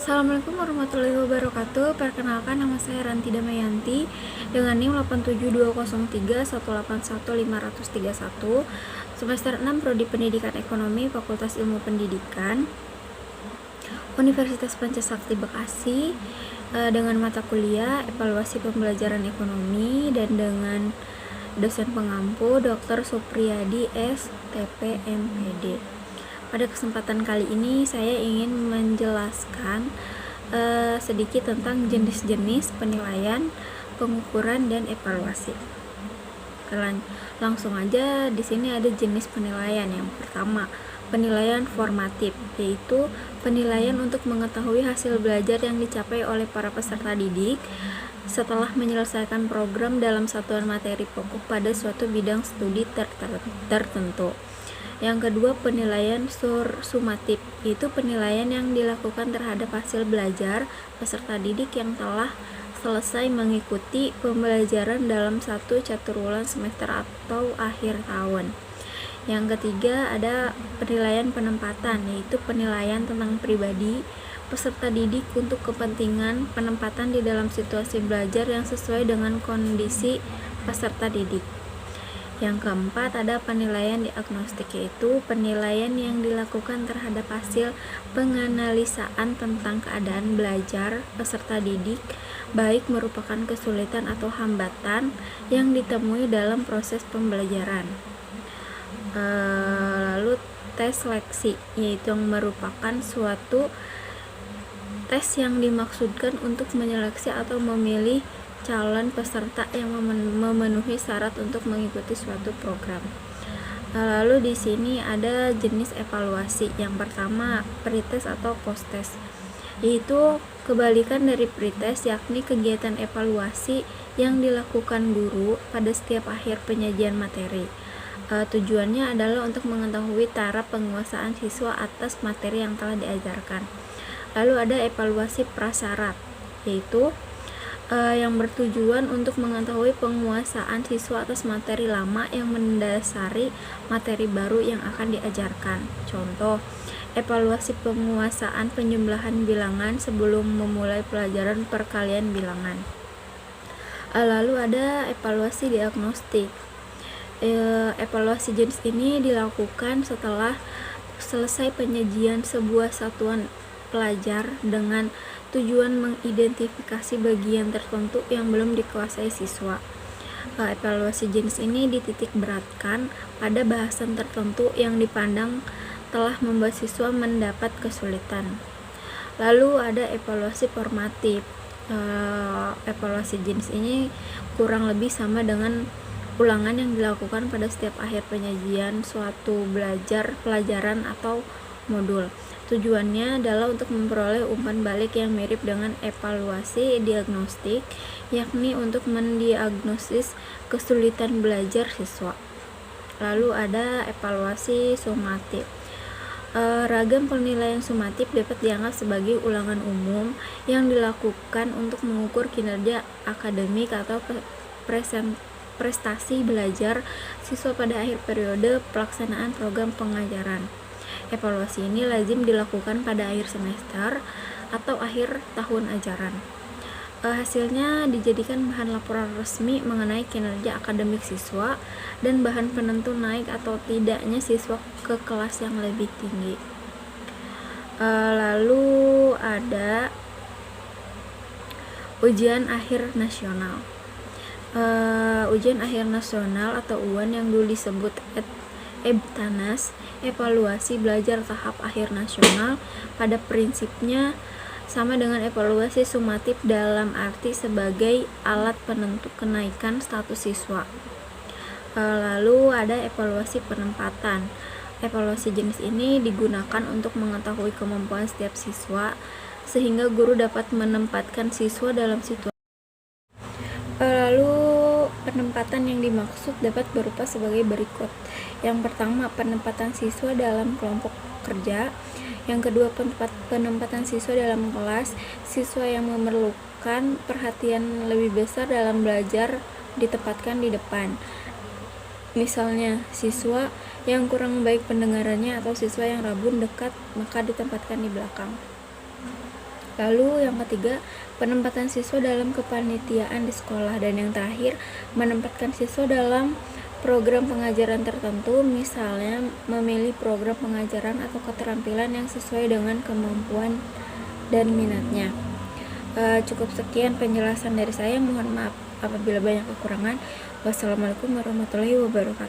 Assalamualaikum warahmatullahi wabarakatuh. Perkenalkan, nama saya Ranti Damayanti dengan NIM 87203181531 semester 6 Prodi Pendidikan Ekonomi Fakultas Ilmu Pendidikan Universitas Pancasakti Bekasi, dengan mata kuliah Evaluasi Pembelajaran Ekonomi dan dengan dosen pengampu Dr. Supriyadi S.T.P. M.Pd. Pada kesempatan kali ini saya ingin menjelaskan sedikit tentang jenis-jenis penilaian, pengukuran, dan evaluasi. Langsung aja, di sini ada jenis penilaian. Yang pertama, penilaian formatif, yaitu penilaian untuk mengetahui hasil belajar yang dicapai oleh para peserta didik setelah menyelesaikan program dalam satuan materi pokok pada suatu bidang studi tertentu. Yang kedua, penilaian sumatif, yaitu penilaian yang dilakukan terhadap hasil belajar peserta didik yang telah selesai mengikuti pembelajaran dalam satu caturwulan semester atau akhir tahun. Yang ketiga, ada penilaian penempatan, yaitu penilaian tentang pribadi peserta didik untuk kepentingan penempatan di dalam situasi belajar yang sesuai dengan kondisi peserta didik. Yang keempat, ada penilaian diagnostik, yaitu penilaian yang dilakukan terhadap hasil penganalisaan tentang keadaan belajar peserta didik, baik merupakan kesulitan atau hambatan yang ditemui dalam proses pembelajaran. Lalu tes seleksi, yaitu yang merupakan suatu tes yang dimaksudkan untuk menyeleksi atau memilih calon peserta yang memenuhi syarat untuk mengikuti suatu program. Lalu di sini ada jenis evaluasi. Yang pertama, pretest atau post-test, yaitu kebalikan dari pretest, yakni kegiatan evaluasi yang dilakukan guru pada setiap akhir penyajian materi. Tujuannya adalah untuk mengetahui taraf penguasaan siswa atas materi yang telah diajarkan. Lalu ada evaluasi prasyarat, yaitu yang bertujuan untuk mengetahui penguasaan siswa atas materi lama yang mendasari materi baru yang akan diajarkan. Contoh, evaluasi penguasaan penjumlahan bilangan sebelum memulai pelajaran perkalian bilangan. Lalu ada evaluasi diagnostik. Evaluasi jenis ini dilakukan setelah selesai penyajian sebuah satuan pelajar dengan tujuan mengidentifikasi bagian tertentu yang belum dikuasai siswa. Evaluasi jenis ini dititik beratkan pada bahasan tertentu yang dipandang telah membuat siswa mendapat kesulitan. Lalu ada evaluasi formatif. Evaluasi jenis ini kurang lebih sama dengan ulangan yang dilakukan pada setiap akhir penyajian suatu pelajaran atau modul. Tujuannya adalah untuk memperoleh umpan balik yang mirip dengan evaluasi diagnostik, yakni untuk mendiagnosis kesulitan belajar siswa. Lalu ada evaluasi sumatif. Ragam penilaian sumatif dapat dianggap sebagai ulangan umum yang dilakukan untuk mengukur kinerja akademik atau prestasi belajar siswa pada akhir periode pelaksanaan program pengajaran. Evaluasi ini lazim dilakukan pada akhir semester atau akhir tahun ajaran. Hasilnya dijadikan bahan laporan resmi mengenai kinerja akademik siswa dan bahan penentu naik atau tidaknya siswa ke kelas yang lebih tinggi. Lalu ada ujian akhir nasional. Ujian akhir nasional atau UAN yang dulu disebut EBTANAS, evaluasi belajar tahap akhir nasional, pada prinsipnya sama dengan evaluasi sumatif dalam arti sebagai alat penentu kenaikan status siswa. Lalu ada evaluasi penempatan. Evaluasi jenis ini digunakan untuk mengetahui kemampuan setiap siswa sehingga guru dapat menempatkan siswa dalam situasi. Lalu penempatan yang dimaksud dapat berupa sebagai berikut. Yang pertama, penempatan siswa dalam kelompok kerja. Yang kedua, penempatan siswa dalam kelas. Siswa yang memerlukan perhatian lebih besar dalam belajar ditempatkan di depan. Misalnya, siswa yang kurang baik pendengarannya atau siswa yang rabun dekat maka ditempatkan di belakang. Lalu yang ketiga, penempatan siswa dalam kepanitiaan di sekolah. Dan yang terakhir, menempatkan siswa dalam program pengajaran tertentu, misalnya memilih program pengajaran atau keterampilan yang sesuai dengan kemampuan dan minatnya. Cukup sekian penjelasan dari saya, mohon maaf apabila banyak kekurangan. Wassalamualaikum warahmatullahi wabarakatuh.